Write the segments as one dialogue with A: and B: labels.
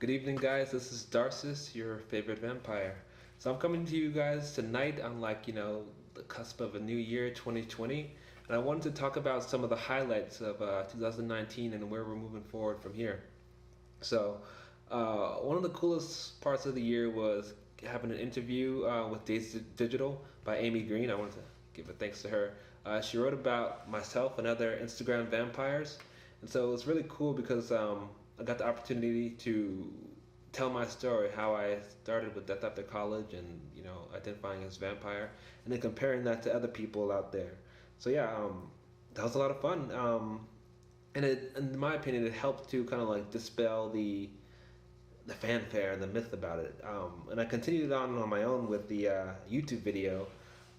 A: Good evening, guys. This is Darcis, your favorite vampire. So I'm coming to you guys tonight on the cusp of a new year, 2020, and I wanted to talk about some of the highlights of 2019 and where we're moving forward from here. So one of the coolest parts of the year was having an interview with Days Digital by Amy Green. I wanted to give a thanks to her. She wrote about myself and other Instagram vampires, and so it was really cool because I got the opportunity to tell my story, how I started with Death After College, and identifying as vampire, and then comparing that to other people out there. So yeah, that was a lot of fun. And in my opinion, it helped to kind of like dispel the fanfare and the myth about it. And I continued on my own with the YouTube video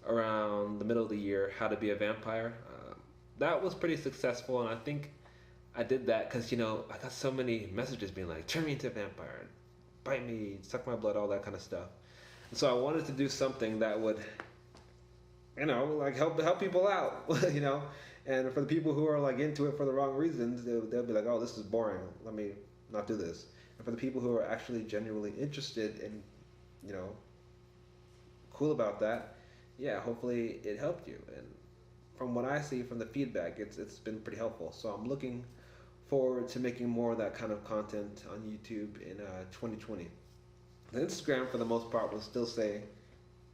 A: around the middle of the year, how to be a vampire. That was pretty successful, and I think I did that because I got so many messages being like, "Turn me into a vampire, bite me, suck my blood," all that kind of stuff. And so I wanted to do something that would, like help people out, And for the people who are like into it for the wrong reasons, they'll be like, "Oh, this is boring. Let me not do this." And for the people who are actually genuinely interested and you know cool about that, yeah, hopefully it helped you. And from what I see from the feedback, it's been pretty helpful. So I'm looking forward to making more of that kind of content on YouTube in 2020. The Instagram, for the most part, will still stay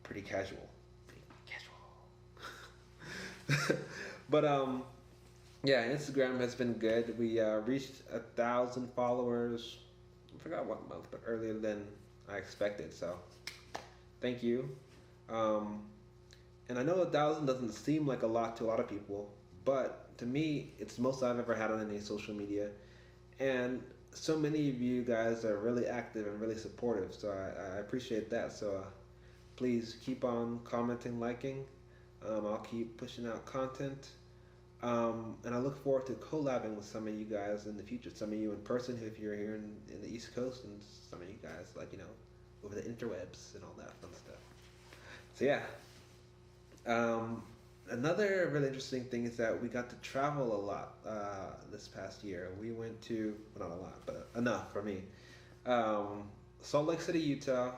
A: pretty casual. Pretty casual. But yeah, Instagram has been good. We reached 1,000 followers. I forgot what month, but earlier than I expected. So thank you. Um, and I know 1,000 doesn't seem like a lot to a lot of people, but to me, it's the most I've ever had on any social media. And so many of you guys are really active and really supportive, so I appreciate that. So please keep on commenting, liking. I'll keep pushing out content. And I look forward to collabing with some of you guys in the future. Some of you in person if you're here in the East Coast, and some of you guys, over the interwebs and all that fun stuff. So, yeah. Um, Another really interesting thing is that we got to travel a lot this past year. We went to, well, not a lot, but enough for me. Um, Salt Lake City, Utah,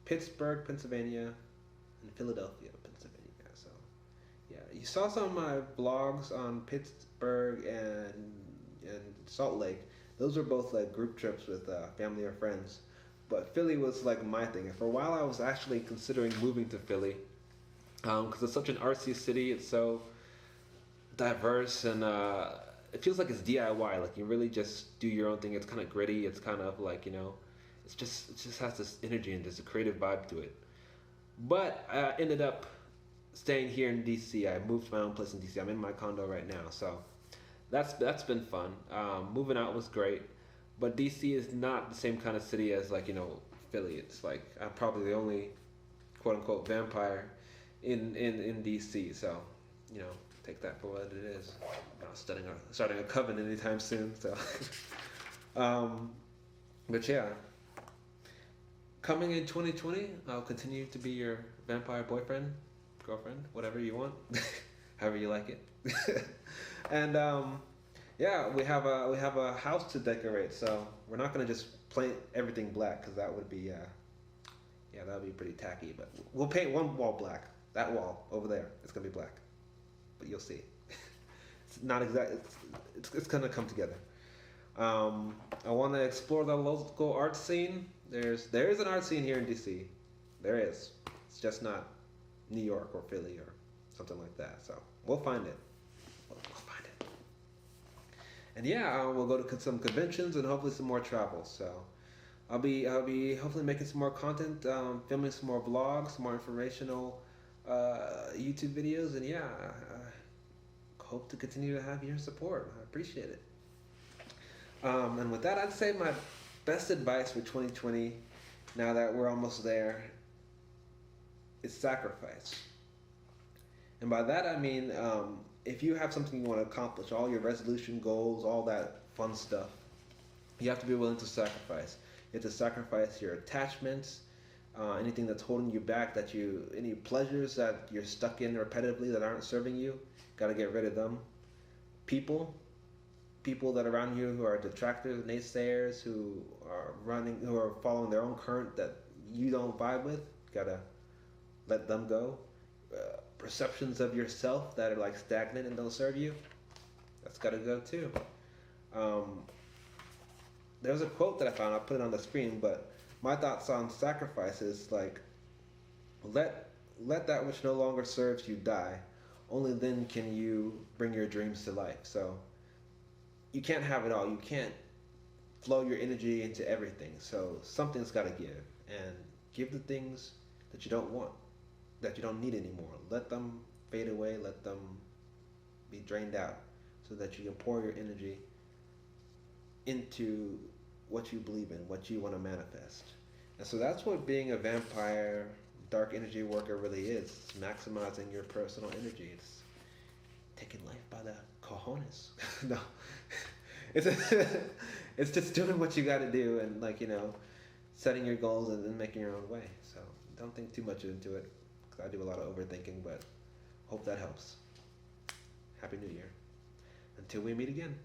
A: Pittsburgh, Pennsylvania, and Philadelphia, Pennsylvania. So, yeah, you saw some of my blogs on Pittsburgh and Salt Lake. Those were both like group trips with family or friends. But Philly was like my thing. And for a while, I was actually considering moving to Philly because it's such an artsy city. It's so diverse and it feels like it's DIY. Like you really just do your own thing. It's kind of gritty. It's kind of like it just has this energy and there's a creative vibe to it. But I ended up staying here in DC. I moved to my own place in DC. I'm in my condo right now, so that's been fun. Moving out was great, but DC is not the same kind of city as Philly. It's like I'm probably the only quote unquote vampire in DC. So you know take that for what it is. I'm not starting a coven anytime soon. So, um, but yeah, coming in 2020, I'll continue to be your vampire boyfriend, girlfriend, whatever you want, however you like it. And yeah, we have a house to decorate, so we're not gonna just paint everything black because that would be yeah, that would be pretty tacky. But we'll paint one wall black. That wall over there, it's gonna be black, but you'll see. It's not exact. It's gonna come together. I want to explore the local art scene. There is an art scene here in DC. There is. It's just not New York or Philly or something like that. So we'll find it. We'll find it. And yeah, we'll go to some conventions and hopefully some more travel. So I'll be hopefully making some more content, filming some more vlogs, some more informational YouTube videos, and yeah, I hope to continue to have your support. I appreciate it. And with that, I'd say my best advice for 2020, now that we're almost there, is sacrifice. And by that I mean, if you have something you want to accomplish, all your resolution goals, all that fun stuff, you have to be willing to sacrifice. You have to sacrifice your attachments, anything that's holding you back, any pleasures that you're stuck in repetitively that aren't serving you. Got to get rid of them. People, people that are around you who are detractors, naysayers, who are following their own current that you don't vibe with. Gotta let them go. Perceptions of yourself that are like stagnant and don't serve you. That's gotta go too. Um, there's a quote that I found. I'll put it on the screen, but my thoughts on sacrifice is like let let that which no longer serves you die. Only then can you bring your dreams to life. So you can't have it all. You can't flow your energy into everything. So something's got to give, and give the things that you don't want, that you don't need anymore. Let them fade away. Let them be drained out, so that you can pour your energy into what you believe in, what you want to manifest. And so that's what being a vampire, dark energy worker really is. It's maximizing your personal energy. It's taking life by the cojones. No, it's it's just doing what you got to do, and like setting your goals and then making your own way. So don't think too much into it, because I do a lot of overthinking. But hope that helps. Happy New Year. Until we meet again.